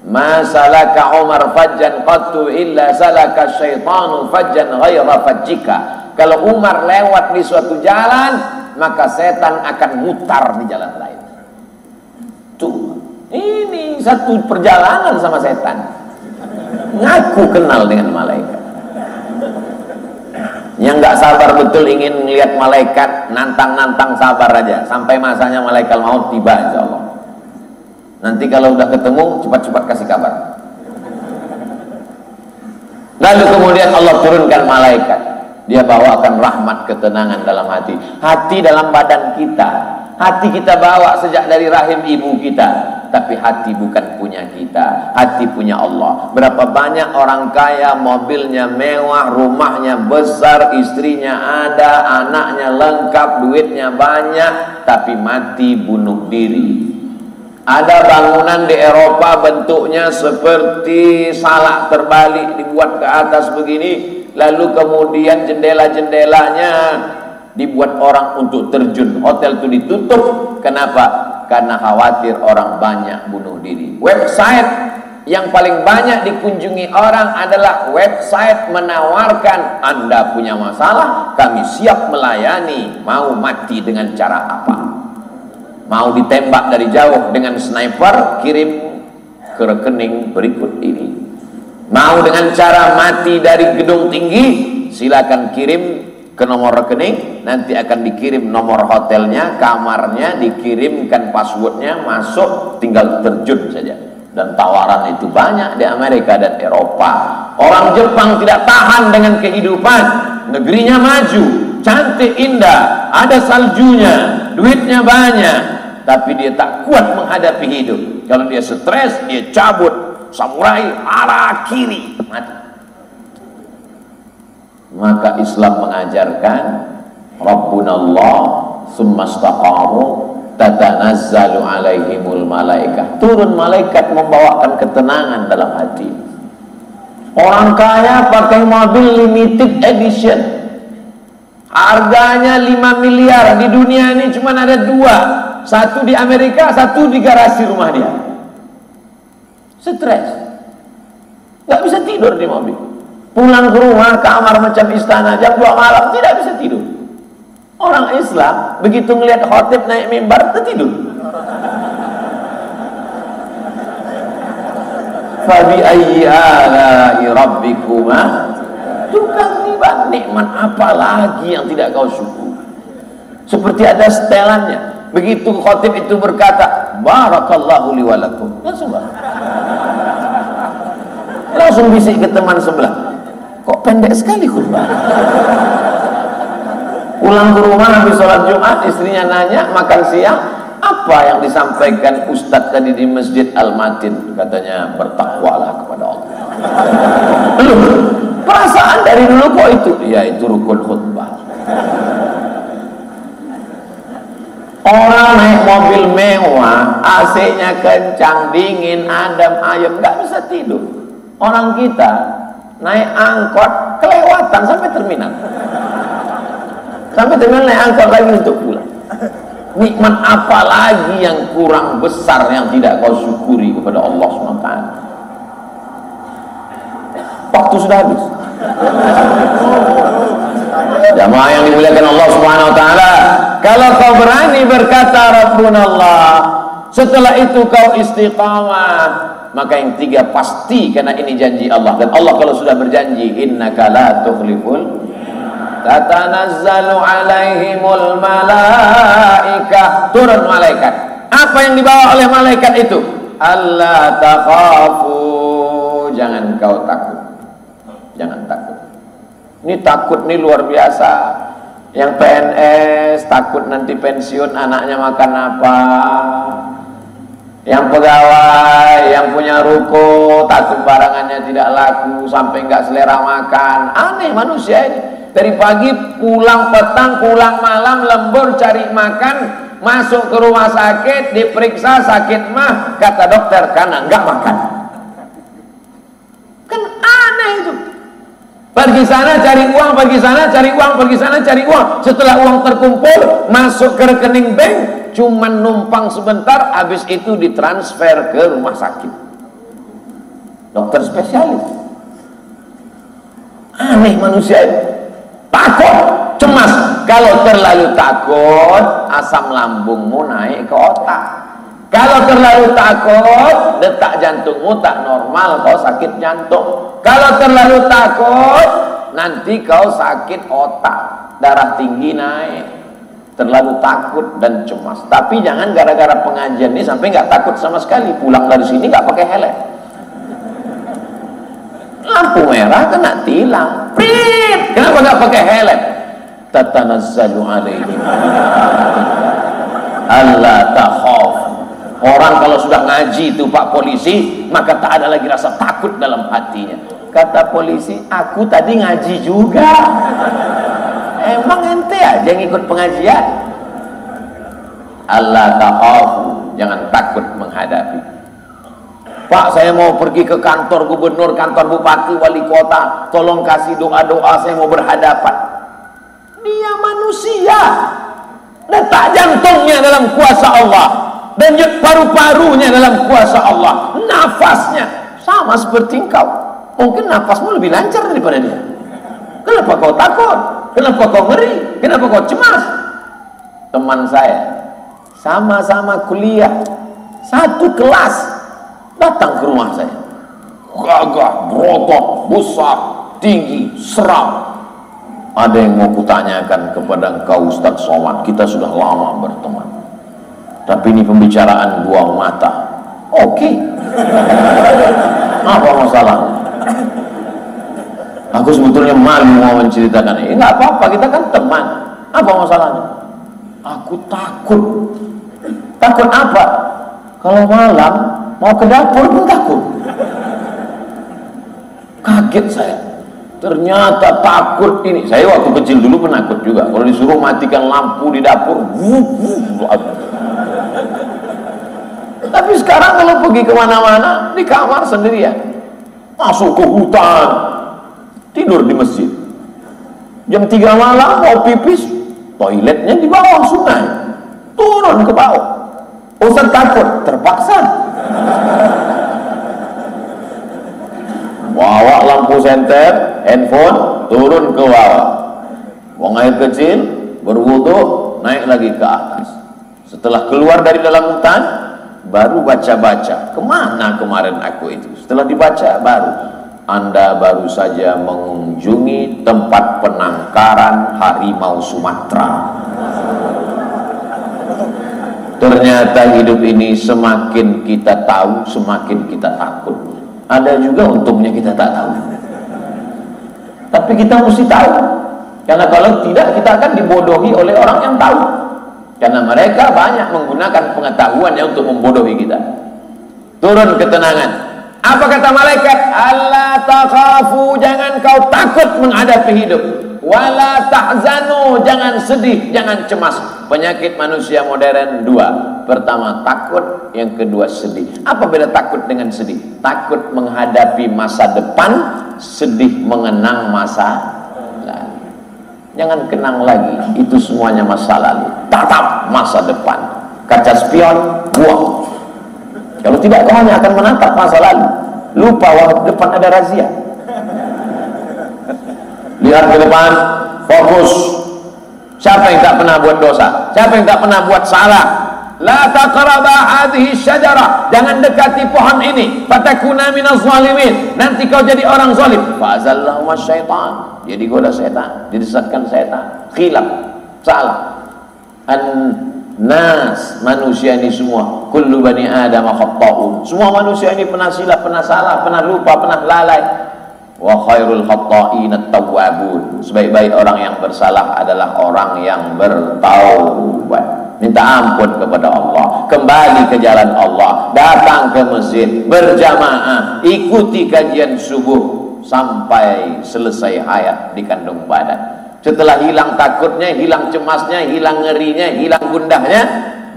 masalaka Umar fajjan qattu illa salaka syaitanu fajjan ghaira fajjika. Kalau Umar lewat di suatu jalan, maka setan akan mutar di jalan lain. Tuh, ini satu perjalanan sama setan. Ngaku kenal dengan malaikat. Yang nggak sabar betul ingin melihat malaikat, nantang-nantang sabar aja sampai masanya malaikat maut tiba, insya Allah. Nanti kalau udah ketemu, cepat-cepat kasih kabar. Lalu kemudian Allah turunkan malaikat. Dia bawakan rahmat, ketenangan dalam hati. Hati dalam badan kita. Hati kita bawa sejak dari rahim ibu kita. Tapi hati bukan punya kita, hati punya Allah. Berapa banyak orang kaya, mobilnya mewah, rumahnya besar, istrinya ada, anaknya lengkap, duitnya banyak, tapi mati bunuh diri. Ada bangunan di Eropa bentuknya seperti salak terbalik, dibuat ke atas begini, lalu kemudian jendela-jendelanya dibuat orang untuk terjun. Hotel itu ditutup. Kenapa? Karena khawatir orang banyak bunuh diri. Website yang paling banyak dikunjungi orang adalah website menawarkan, Anda punya masalah, kami siap melayani. Mau mati dengan cara apa? Mau ditembak dari jauh dengan sniper, kirim ke rekening berikut ini. Mau dengan cara mati dari gedung tinggi, silakan kirim ke nomor rekening, nanti akan dikirim nomor hotelnya, kamarnya, dikirimkan passwordnya, masuk, tinggal terjun saja. Dan tawaran itu banyak di Amerika dan Eropa. Orang Jepang tidak tahan dengan kehidupan, negerinya maju, cantik, indah, ada saljunya, duitnya banyak, tapi dia tak kuat menghadapi hidup. Kalau dia stres, dia cabut, samurai, arah kiri, mati. Maka Islam mengajarkan Rabbunallah summa istaqamu tatanazzalu alaihimul malaikah. Turun malaikat membawakan ketenangan dalam hati. Orang kaya pakai mobil limited edition, harganya 5 miliar. Di dunia ini cuma ada 2, satu di Amerika, satu di garasi rumah dia. Stres, gak bisa tidur di mobil. Pulang ke rumah, kamar macam istana, jam 2 malam tidak bisa tidur. Orang Islam begitu ngelihat khotib naik mimbar tertidur. Fabi ayyi ala'i rabbikuma tukadziban. Nikmat apa lagi yang tidak kau syukur? Seperti ada setelannya. Begitu khotib itu berkata, barakallahu li wa lakum, langsung bisik ke teman sebelah, kok pendek sekali khutbah. Pulang ke rumah habis sholat Jumat, istrinya nanya makan siang apa yang disampaikan Ustadz tadi di Masjid Al-Matin. Katanya bertakwalah kepada Allah. Belum, perasaan dari dulu kok itu? Ya itu rukun khutbah. Orang naik mobil mewah, AC-nya kencang, dingin, adem, ayem, nggak bisa tidur. Orang kita naik angkot kelewatan sampai terminal. Sampai terminal naik angkot lagi untuk pulang. Nikmat apa lagi yang kurang besar yang tidak kau syukuri kepada Allah SWT? Waktu sudah habis. Jamaah yang dimuliakan Allah Subhanahu wa taala, kalau kau berani berkata Rabbunallah, setelah itu kau istiqamah, maka yang tiga pasti, karena ini janji Allah. Dan Allah kalau sudah berjanji, innaka la tukhliful, tatanazzalu alaihimul malaikah, turun malaikat. Apa yang dibawa oleh malaikat itu? Allah takhafu, jangan kau takut. Jangan takut. Ini takut nih luar biasa. Yang PNS takut nanti pensiun anaknya makan apa. Yang pegawai, yang punya ruko takut barangannya tidak laku sampai nggak selera makan. Aneh manusia ini. Dari pagi pulang petang, pulang malam, lembur cari makan, masuk ke rumah sakit, diperiksa sakit mah, kata dokter karena nggak makan. Kan aneh itu. Pergi sana cari uang, pergi sana cari uang, pergi sana cari uang. Setelah uang terkumpul, masuk ke rekening bank, cuman numpang sebentar, habis itu ditransfer ke rumah sakit. Dokter spesialis. Aneh manusia itu. Takut, cemas. Kalau terlalu takut, asam lambungmu naik ke otak. Kalau terlalu takut, detak jantungmu tak normal, kau sakit jantung. Kalau terlalu takut, nanti kau sakit otak, darah tinggi naik. Terlalu takut dan cemas. Tapi jangan gara-gara pengajian ini sampai nggak takut sama sekali. Pulang dari sini nggak pakai helm. Lampu merah kena tilang. Prit, kenapa nggak pakai helm? Tatanazzalu alaihim alla takhaf. Orang kalau sudah ngaji itu Pak Polisi, maka tak ada lagi rasa takut dalam hatinya. Kata polisi, aku tadi ngaji juga. Emang ente aja yang ikut pengajian? Allah takhafu, jangan takut menghadapi. Pak, saya mau pergi ke kantor gubernur, kantor bupati, wali kota, tolong kasih doa-doa, saya mau berhadapan. Dia manusia, detak jantungnya dalam kuasa Allah, dan paru-parunya dalam kuasa Allah, nafasnya sama seperti engkau. Mungkin nafasmu lebih lancar daripada dia. Kenapa kau takut? Kenapa kau ngeri? Kenapa kau cemas? Teman saya sama-sama kuliah satu kelas, datang ke rumah saya, gagah, berotot, besar, tinggi, seram. Ada yang mau kutanyakan kepada engkau Ustaz Somad, kita sudah lama berteman, tapi ini pembicaraan buang mata. Oke. Apa masalahnya? Aku sebetulnya malu mau menceritakan ini. Nggak apa-apa, kita kan teman. Apa masalahnya? Aku takut. Takut apa? Kalau malam mau ke dapur pun takut. Kaget saya. Ternyata takut ini. Saya waktu kecil dulu penakut juga. Kalau disuruh matikan lampu di dapur, tapi sekarang kalau pergi kemana-mana, di kamar sendirian. Masuk ke hutan, tidur di masjid. Jam 3 malam mau pipis, toiletnya di bawah sungai. Turun ke bawah. Ustaz takut, terpaksa. Bawa lampu senter, handphone, turun ke bawah. Buang air kecil, berwudu, naik lagi ke atas. Setelah keluar dari dalam hutan, baru baca-baca. Kemana kemarin aku itu? Setelah dibaca, baru Anda baru saja mengunjungi tempat penangkaran harimau Sumatera. Ternyata hidup ini semakin kita tahu, semakin kita takut. Ada juga untungnya kita tak tahu. Tapi kita mesti tahu. Karena kalau tidak, kita akan dibodohi oleh orang yang tahu. Karena mereka banyak menggunakan pengetahuannya untuk membodohi kita. Turun ketenangan. Apa kata malaikat? Allah takhafu, jangan kau takut menghadapi hidup. Wala tahzanu, jangan sedih, jangan cemas. Penyakit manusia modern dua. Pertama takut, yang kedua sedih. Apa beda takut dengan sedih? Takut menghadapi masa depan, sedih mengenang masa lalu. Jangan kenang lagi, itu semuanya masa lalu. Tatap masa depan. Kaca spion, buang. Kalau tidak, kau hanya akan menatap masa lalu. Lupa bahwa depan ada razia. Lihat ke depan, fokus. Siapa yang tak pernah buat dosa? Siapa yang tak pernah buat salah? La taqraba hadhihi syajarah, jangan dekati pohon ini, fatakuna minaz zalimin, nanti kau jadi orang zalim. Fa'azallahu wasyaitan, dia digoda setan, disesatkan setan, khilaf, salah. An-nas, manusia ini semua, kullu bani adam khata'un, semua manusia ini pernah silap, pernah salah, pernah lupa, pernah lalai. Wa khairul khata'in at-tawwabun, sebaik-baik orang yang bersalah adalah orang yang bertaubat. Minta ampun kepada Allah, kembali ke jalan Allah, datang ke masjid, berjamaah, ikuti kajian subuh sampai selesai hayat di kandung badan. Setelah hilang takutnya, hilang cemasnya, hilang ngerinya, hilang gundahnya,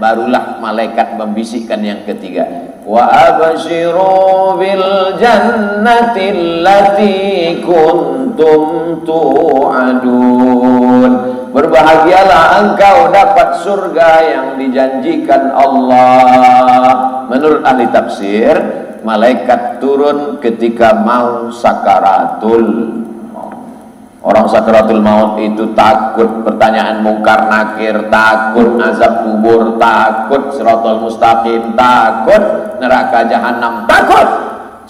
barulah malaikat membisikkan yang ketiga. Wa abshiru bil jannati allati kuntum tu'adun. Berbahagialah engkau dapat surga yang dijanjikan Allah. Menurut ahli tafsir, malaikat turun ketika mau sakaratul maut. Orang sakaratul maut itu takut pertanyaan mungkar nakir, takut azab kubur, takut siratal mustaqim, takut neraka jahanam, takut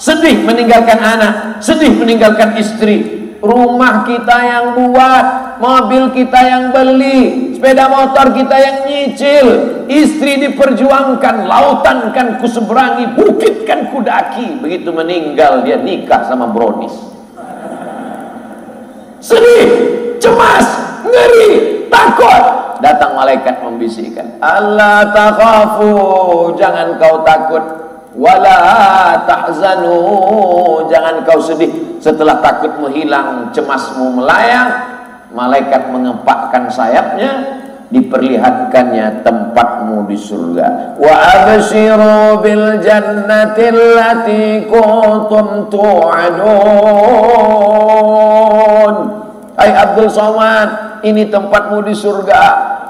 sedih meninggalkan anak, sedih meninggalkan istri. Rumah kita yang buat, mobil kita yang beli, sepeda motor kita yang nyicil, istri diperjuangkan, lautan kan kuseberangi, bukit kan kudaki. Begitu meninggal dia nikah sama Bronis. Sedih, cemas, ngeri, takut. Datang malaikat membisikkan, Allah takhafu, jangan kau takut. Wala tahzanu, jangan kau sedih. Setelah takutmu hilang, cemasmu melayang, malaikat mengepakkan sayapnya, diperlihatkannya tempatmu di surga. Wa abshiru bil jannati allati kuntum tu'adun. Hai Abdul Somad, ini tempatmu di surga.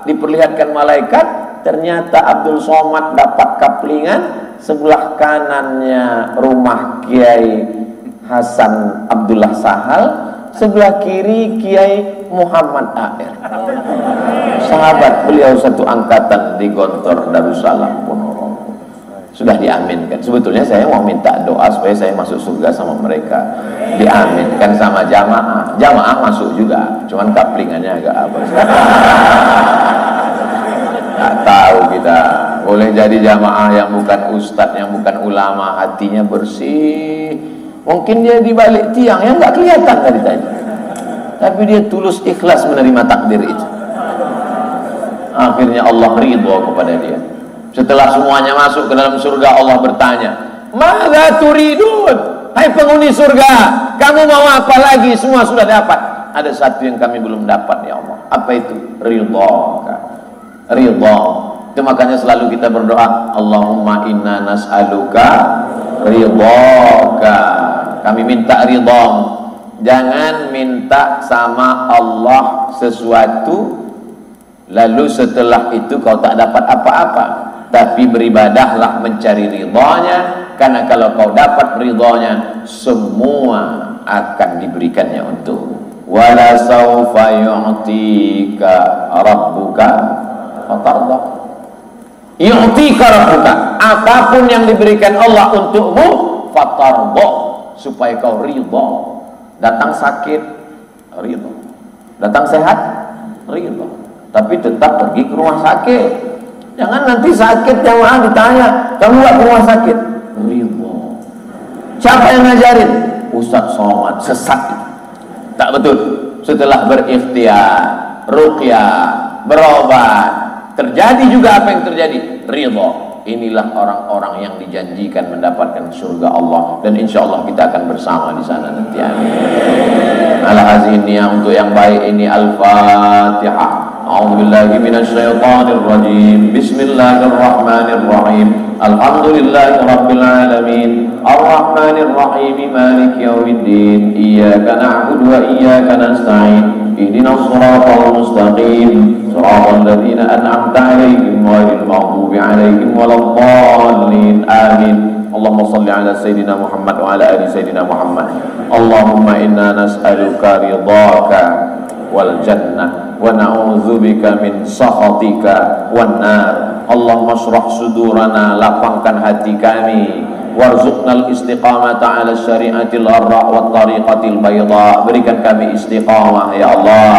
Diperlihatkan malaikat, ternyata Abdul Somad dapat kaplingan. Sebelah kanannya rumah Kiai Hasan Abdullah Sahal, sebelah kiri Kiai Muhammad Air. Sahabat beliau satu angkatan di Gontor Darussalam Ponorogo. Sudah diaminkan. Sebetulnya saya mau minta doa supaya saya masuk surga sama mereka. Diaminkan sama jamaah. Jamaah masuk juga, cuman kaplingannya agak apa. Tak tahu kita. Boleh jadi jamaah yang bukan ustadz, yang bukan ulama, hatinya bersih. Mungkin dia di balik tiang yang nggak kelihatan dari tadi, tapi dia tulus ikhlas menerima takdir itu. Akhirnya Allah ridho kepada dia. Setelah semuanya masuk ke dalam surga, Allah bertanya, "Madza turidun?" Hai penghuni surga, kamu mau apa lagi? Semua sudah dapat. Ada satu yang kami belum dapat ya Allah. Apa itu? Ridho. Ridho. Itu makanya selalu kita berdoa, Allahumma inna nas'aluka ridhoka. Kami minta ridhom. Jangan minta sama Allah sesuatu lalu setelah itu kau tak dapat apa-apa. Tapi beribadahlah mencari ridhonya, karena kalau kau dapat ridhonya, semua akan diberikannya untukmu. Wala sawfa yu'tika rabbuka fatardah. Yu'tika rabbuka, apapun yang diberikan Allah untukmu, fatardah, supaya kau ridha. Datang sakit, ridha. Datang sehat, ridha. Tapi tetap pergi ke rumah sakit. Jangan nanti sakit jamaah ditanya, kamu gak ke rumah sakit? Ridha. Siapa yang ngajarin? Ustaz Somad, sesat. Tak betul. Setelah berikhtiar, ruqyah, berobat, terjadi juga apa yang terjadi, ridha. Inilah orang-orang yang dijanjikan mendapatkan surga Allah, dan insya Allah kita akan bersama di sana nanti. Al-hazin yang untuk yang baik ini. Al-Fatihah. A'udzubillahi minasyaitonir rajim. Bismillahirrahmanirrahim. Alhamdulillahi Rabbil Alamin, Ar-Rahmanir Rahim, Maliki Yawmiddin, Iyyaka na'budu wa iyyaka nasta'in, ihdinas siratal mustaqim, siratal ladzina an'amta 'alaihim ghairil maghdubi 'alaihim waladdallin. Amin. Allahumma shalli ala Sayyidina Muhammad wa ala ali Sayyidina Muhammad. Allahumma inna nas'aluka ridhaka wal jannah wa na'udzubika min sakhatika wan nar. Allahumma shrah sudurana, lapangkan hati kami, warzuqnal istiqamata ala syariatil arra' wat tariqatil bayda. Berikan kami istiqamah ya Allah.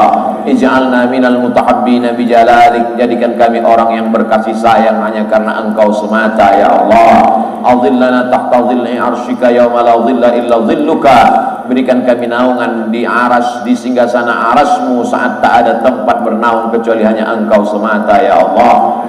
Ij'alna minal mutahabbina bijalalik, jadikan kami orang yang berkasih sayang hanya karena Engkau semata ya Allah. Adhillana tahta dhilli arsyika yauma la dhilla illa dhilluka. Berikan kami naungan di aras, di singgasana arasmu saat tak ada tempat bernaung kecuali hanya Engkau semata ya Allah.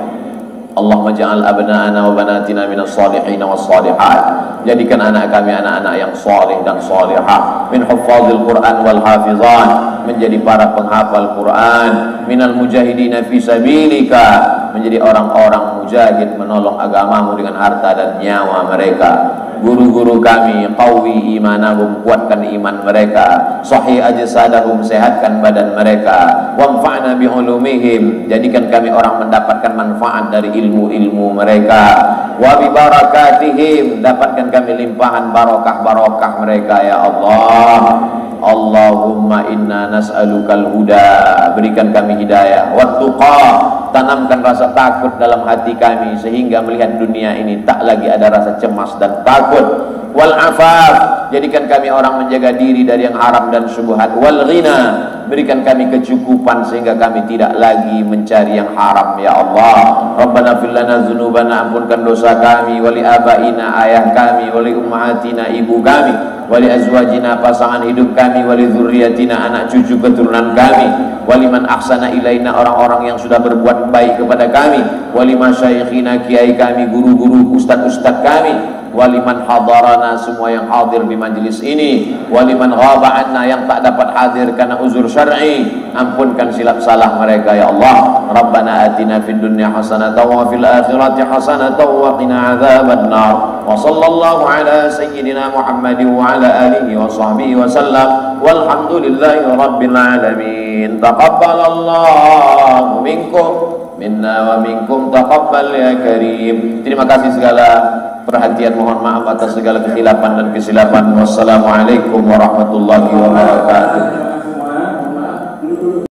Allahumma ja'al abna'ana wa banatina minas salihin was salihat. Jadikan anak kami anak-anak yang salih dan salihah, min huffazil Quran wal hafizan, menjadi para penghafal Quran, minal mujahidina fi sabilika, menjadi orang-orang mujahid menolong agamamu dengan harta dan nyawa mereka. Guru-guru kami qawi imanahum, kuatkan iman mereka, sahih ajsadahum, sehatkan badan mereka, wanfa'na bi'ulumihim, jadikan kami orang mendapatkan manfaat dari ilmu-ilmu mereka, wa bi barakatihim, dapatkan kami limpahan barokah-barokah mereka ya Allah. Allahumma inna nas'alukal huda, berikan kami hidayah, wat tuqa, tanamkan rasa takut dalam hati kami sehingga melihat dunia ini tak lagi ada rasa cemas dan takut, wal afaf, jadikan kami orang menjaga diri dari yang haram dan syubhat, wal ghina, berikan kami kecukupan sehingga kami tidak lagi mencari yang haram ya Allah. Rabbana fil lana dzunubana, ampunkan dosa kami, wali abaina, ayah kami, wali ummahatina, ibu kami, wali azwajina, pasangan hidup kami, wali dzurriyyatina, anak cucu keturunan kami, wali man ahsana ilaina, orang-orang yang sudah berbuat baik kepada kami, wali masyayikhina, kiai kami, guru-guru, ustad-ustad kami, wali man hadarana, semua yang hadir di majlis ini, wali man ghaba anna, yang tak dapat hadir karena uzur syar'i, ampunkan silap salah mereka ya Allah. Rabbana atina fid dunya hasanatan wa fil akhirati hasanatan wa qina adzabannar. Wa sallallahu ala sayyidina Muhammadin wa ala alihi wa sahbihi wa sallam, walhamdulillahi rabbil alamin. Taqabbalallahu minkum minna wa minkum taqabbal ya karim. Terima kasih segala perhatian, mohon maaf atas segala kehilafan dan kesilapan. Wassalamualaikum warahmatullahi wabarakatuh.